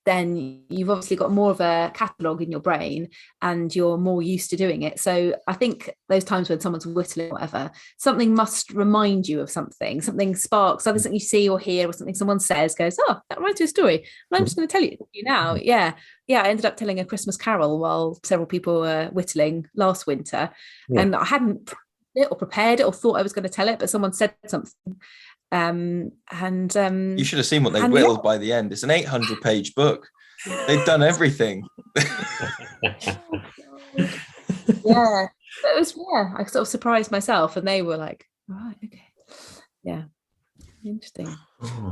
then you've obviously got more of a catalogue in your brain and you're more used to doing it. So I think those times when someone's whittling or whatever, something must remind you of something sparks, either something you see or hear, or something someone says goes, oh, that reminds me of a story. And I'm just going to tell you now. I ended up telling a Christmas carol while several people were whittling last winter, and I hadn't it or prepared it or thought I was going to tell it, but someone said something. You should have seen what they whittled by the end. It's an 800-page book. They've done everything. It was I sort of surprised myself, and they were like, right, okay, interesting.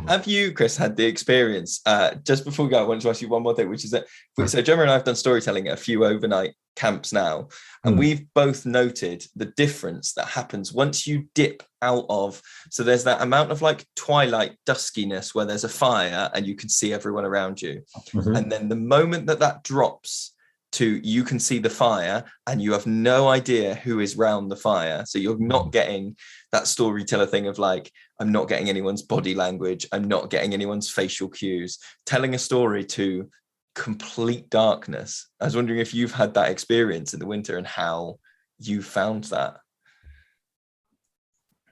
Have you, Chris, had the experience? Just before we go, I wanted to ask you one more thing, which is that so Gemma and I have done storytelling at a few overnight camps now, and we've both noted the difference that happens once you dip out of. So there's that amount of like twilight duskiness where there's a fire and you can see everyone around you, and then the moment that drops to you can see the fire and you have no idea who is round the fire. So you're not getting that storyteller thing of like, I'm not getting anyone's body language, I'm not getting anyone's facial cues, telling a story to complete darkness. I was wondering if you've had that experience in the winter and how you found that.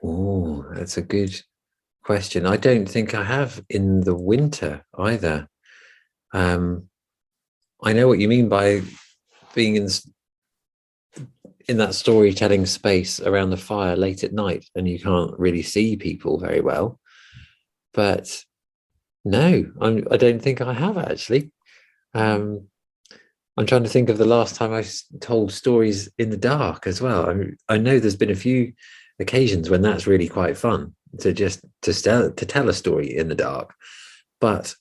Oh, that's a good question. I don't think I have in the winter either. I know what you mean by being in that storytelling space around the fire late at night and you can't really see people very well. But no, I don't think I have actually. I'm trying to think of the last time I told stories in the dark as well. I know there's been a few occasions when that's really quite fun to just to tell a story in the dark. But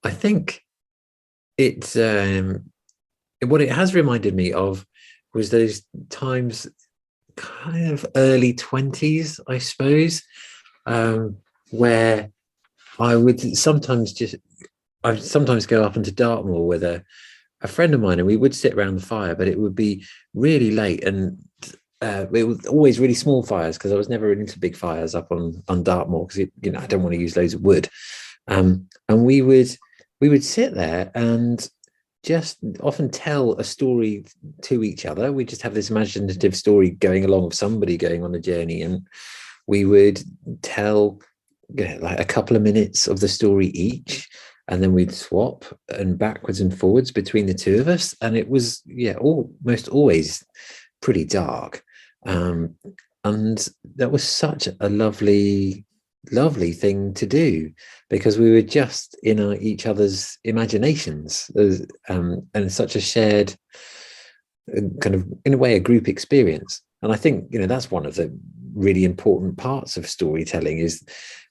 I think it's what it has reminded me of was those times, kind of early 20s, I suppose, where I would sometimes go up into Dartmoor with a friend of mine, and we would sit around the fire, but it would be really late, and it was always really small fires, because I was never into big fires up on Dartmoor, because I don't want to use loads of wood. And we would sit there and just often tell a story to each other. We just have this imaginative story going along of somebody going on a journey, and we would tell like a couple of minutes of the story each, and then we'd swap and backwards and forwards between the two of us, and it was almost always pretty dark, and that was such a lovely thing to do, because we were just in each other's imaginations, and such a shared kind of, in a way, a group experience. And I think that's one of the really important parts of storytelling, is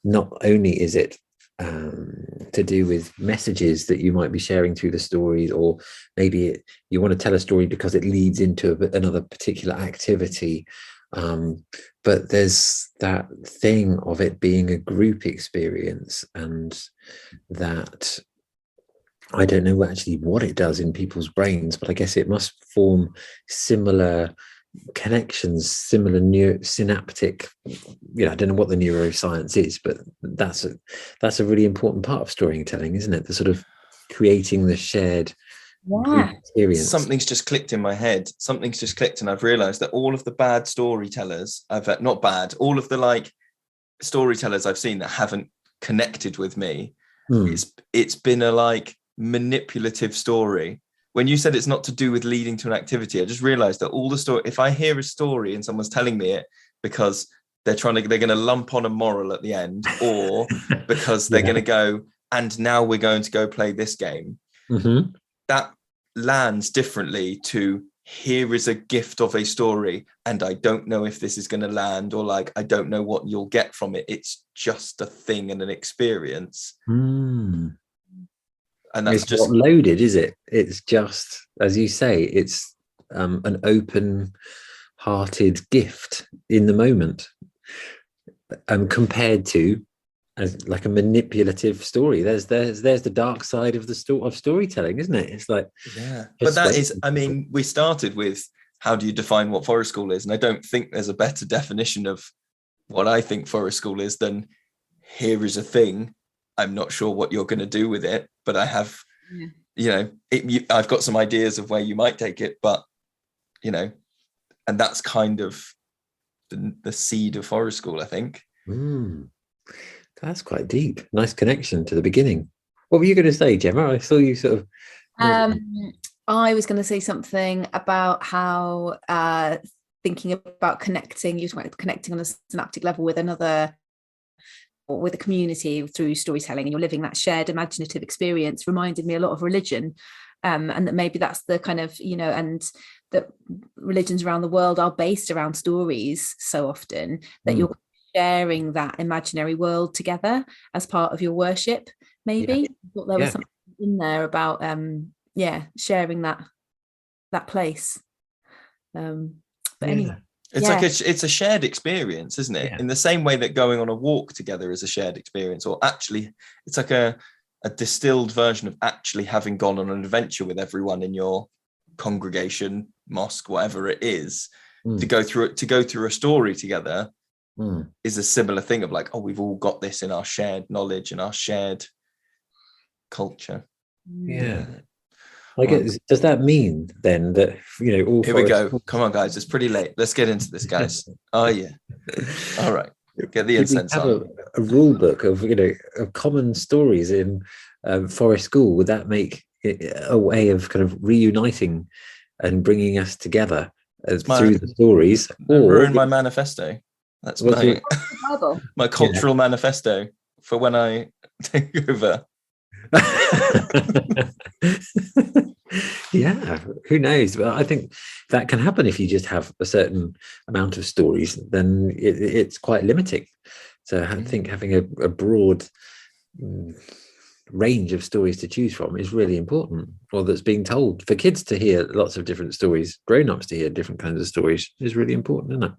not only is it to do with messages that you might be sharing through the stories, or maybe you want to tell a story because it leads into another particular activity, but there's that thing of it being a group experience, and that I don't know actually what it does in people's brains, but I guess it must form similar connections, similar synaptic, I don't know what the neuroscience is, but that's a really important part of storytelling, isn't it? The sort of creating the shared experience. Something's just clicked in my head. Something's just clicked, and I've realized that all of the bad storytellers, all of the like storytellers I've seen that haven't connected with me, it's been a like manipulative story. When you said it's not to do with leading to an activity, I just realized that all the story, if I hear a story and someone's telling me it because they're going to lump on a moral at the end, or because they're going to go, and now we're going to go play this game, that lands differently to, here is a gift of a story, and I don't know if this is going to land, or like, I don't know what you'll get from it. It's just a thing and an experience. And that's it's just not loaded, is it? It's just, as you say, it's an open-hearted gift in the moment, compared to as like a manipulative story. There's the dark side of of storytelling, isn't it? It's like, but that is, I mean, we started with, how do you define what forest school is? And I don't think there's a better definition of what I think forest school is than, here is a thing, I'm not sure what you're going to do with it, but I have, I've got some ideas of where you might take it, but, and that's kind of the seed of forest school, I think. That's quite deep. Nice connection to the beginning. What were you going to say, Gemma? I saw you sort of... I was going to say something about how thinking about connecting, you talk about connecting on a synaptic level with another, or with a community through storytelling, and you're living that shared imaginative experience, reminded me a lot of religion, and that maybe that's the kind of, and that religions around the world are based around stories so often, that you're sharing that imaginary world together as part of your worship. Maybe I thought there was something in there about sharing that place, but anyway. It's like it's a shared experience, isn't it? In the same way that going on a walk together is a shared experience, or actually it's like a distilled version of actually having gone on an adventure with everyone in your congregation, mosque, whatever it is, to go through a story together is a similar thing of like, oh, we've all got this in our shared knowledge and our shared culture. Does that mean then that all here we go? Come on, guys, it's pretty late. Let's get into this, guys. Oh yeah. All right. Get the incense on. A rule book of of common stories in forest school. Would that make it a way of kind of reuniting and bringing us together through the stories? Or in my manifesto. That's my cultural manifesto for when I take over. Yeah, who knows? Well, I think that can happen if you just have a certain amount of stories, then it's quite limiting. So I think having a broad range of stories to choose from is really important, or that's being told for kids to hear lots of different stories, grown-ups to hear different kinds of stories is really important, isn't it?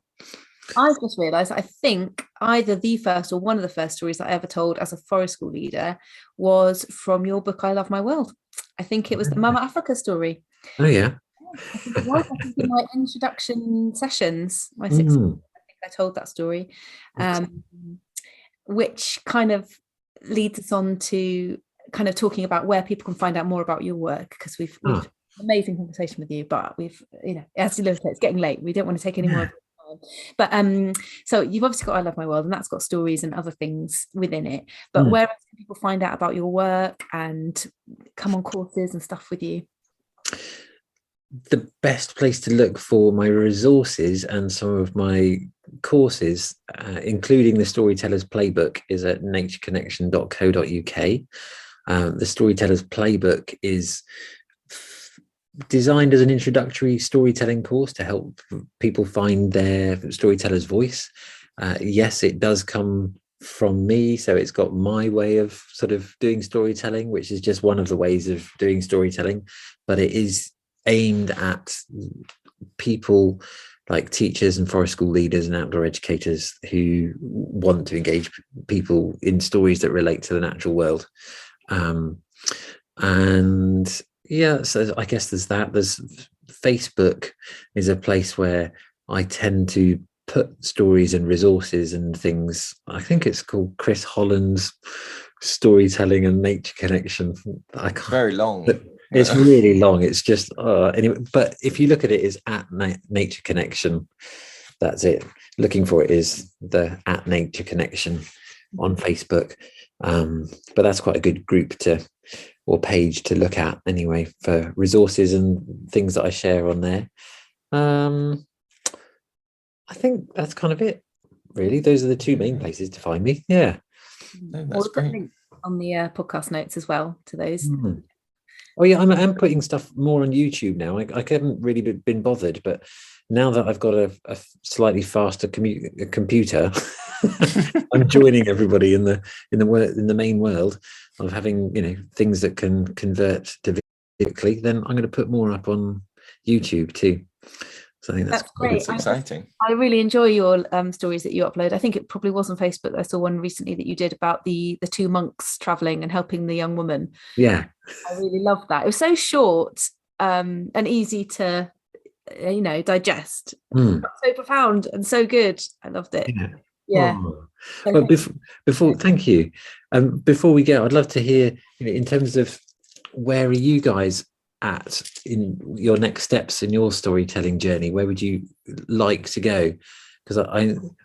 I've just realised I think either the first or one of the first stories I ever told as a forest school leader was from your book, I Love My World. I think it was the Mama Africa story. Oh yeah. I think it was. I think in my introduction sessions, my sixth, Mm. I think I told that story, which kind of leads us on to kind of talking about where people can find out more about your work, because we've an amazing conversation with you, but we've, as you look, it's getting late. We don't want to take any more of your time. But so you've obviously got I Love My World, and that's got stories and other things within it. But where else can people find out about your work and come on courses and stuff with you? The best place to look for my resources and some of my courses, including the Storyteller's Playbook, is at natureconnection.co.uk. The Storyteller's Playbook is designed as an introductory storytelling course to help people find their storyteller's voice. Yes, it does come from me, so it's got my way of sort of doing storytelling, which is just one of the ways of doing storytelling, but it is aimed at people like teachers and forest school leaders and outdoor educators who want to engage people in stories that relate to the natural world. And yeah, so I guess there's that. There's Facebook is a place where I tend to put stories and resources and things. I think it's called Chris Holland's Storytelling and Nature Connection. I can't, very long. It's really long. It's just anyway. But if you look at it, is at Nature Connection. That's it. Looking for it is the at Nature Connection on Facebook. But that's quite a good group or page to look at anyway for resources and things that I share on there. I think that's kind of it, really. Those are the two main places to find me. Yeah. No, that's great. Link on the podcast notes as well to those. Oh yeah, I'm putting stuff more on YouTube now. I haven't really been bothered, but now that I've got a slightly faster computer, I'm joining everybody in the main world of having things that can convert to video quickly. Then I'm going to put more up on YouTube too. So I think that's great. It's exciting. I really enjoy your stories that you upload. I think it probably was on Facebook. I saw one recently that you did about the two monks traveling and helping the young woman. Yeah, I really loved that. It was so short and easy to digest. So profound and so good. I loved it. Yeah. Oh. Well, before thank you. Before we go, I'd love to hear, in terms of where are you guys at in your next steps in your storytelling journey? Where would you like to go? Because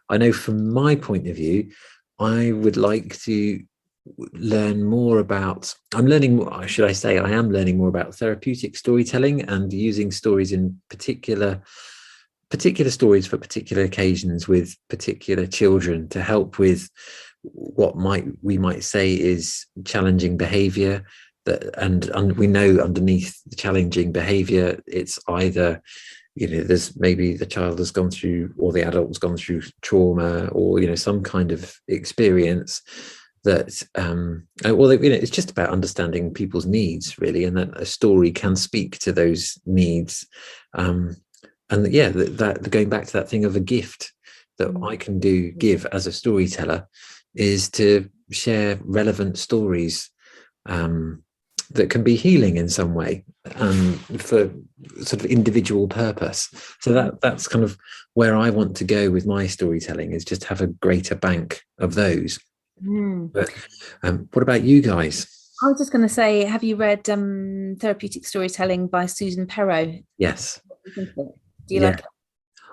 I know from my point of view, I would like to learn more about, I am learning more about therapeutic storytelling and using stories in particular stories for particular occasions with particular children to help with what we might say is challenging behavior. And we know underneath the challenging behavior, it's either there's maybe the child has gone through, or the adult has gone through trauma, or some kind of experience that it's just about understanding people's needs, really, and that a story can speak to those needs. And yeah, that going back to that thing of a gift that I can give as a storyteller is to share relevant stories that can be healing in some way, for sort of individual purpose. So that's kind of where I want to go with my storytelling, is just have a greater bank of those. But what about you guys? I was just going to say, have you read Therapeutic Storytelling by Susan Perrow? What Yes. do you think of it? Do you like it?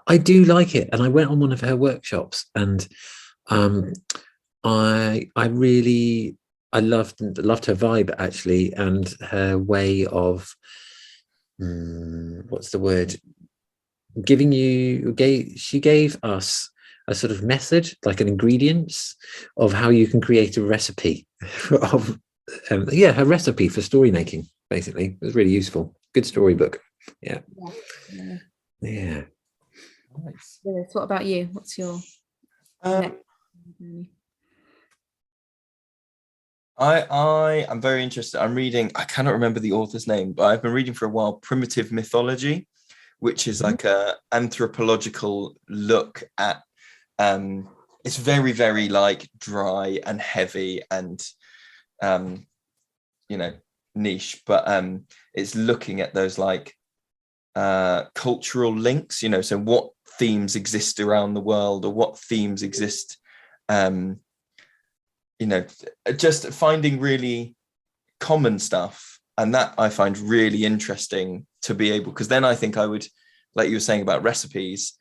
I do like it, and I went on one of her workshops, and I loved her vibe, actually, and her way of what's the word? She gave us a sort of method, like an ingredients of how you can create a recipe of her recipe for story making. Basically, it was really useful. good storybook. Yeah. Yeah. Yeah. Nice. Lewis, what about you? What's your Um, next? I am very interested. I'm reading, I cannot remember the author's name, but I've been reading for a while Primitive Mythology, which is like a anthropological look at it's very, very like dry and heavy and niche, but it's looking at those like cultural links, so what themes exist around the world, or what themes exist just finding really common stuff. And that I find really interesting to be able, because then I think I would, like you were saying about recipes,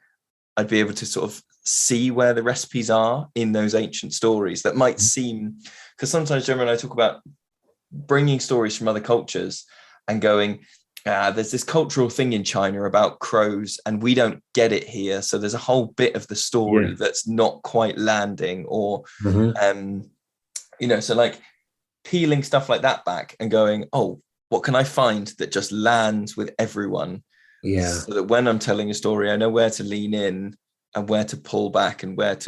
I'd be able to sort of see where the recipes are in those ancient stories that might seem, because sometimes Gemma and I talk about bringing stories from other cultures and going, there's this cultural thing in China about crows and we don't get it here. So there's a whole bit of the story that's not quite landing, or, so like peeling stuff like that back and going, oh, what can I find that just lands with everyone? Yeah. So that when I'm telling a story, I know where to lean in and where to pull back and that's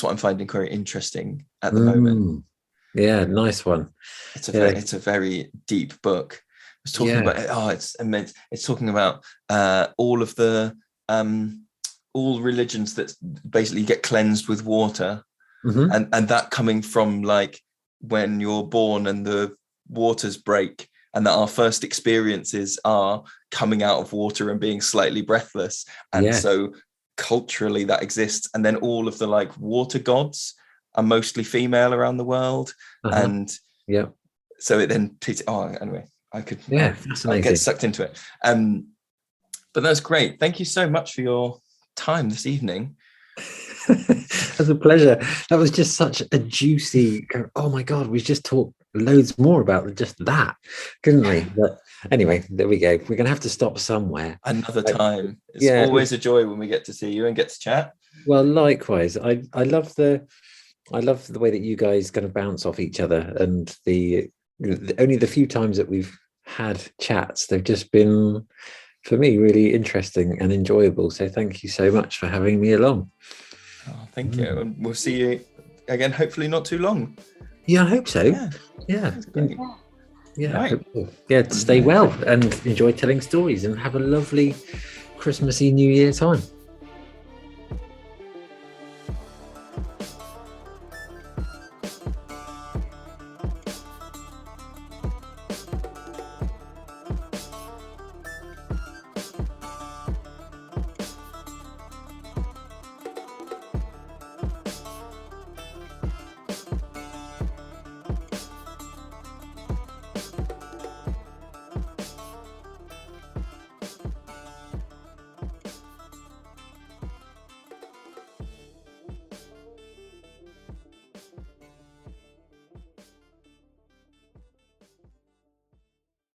what I'm finding quite interesting at the moment. Yeah, nice one. It's a very deep book. It's talking about it's immense. It's talking about all of the all religions that basically get cleansed with water, and that coming from like when you're born and the waters break, and that our first experiences are coming out of water and being slightly breathless, and so culturally that exists. And then all of the like water gods are mostly female around the world, and so it then anyway. I could I get sucked into it. But that's great. Thank you so much for your time this evening. That's a pleasure. That was just such a juicy, oh my God, we just talked loads more about just that, couldn't we? But anyway, there we go. We're going to have to stop somewhere. Another time. It's always a joy when we get to see you and get to chat. Well, likewise. I love the way that you guys kind of bounce off each other, and only the few times that we've had chats, they've just been, for me, really interesting and enjoyable. So thank you so much for having me along. Oh, thank you. And we'll see you again, hopefully not too long. Yeah, I hope so. Yeah. Right. Stay well and enjoy telling stories, and have a lovely Christmassy New Year time.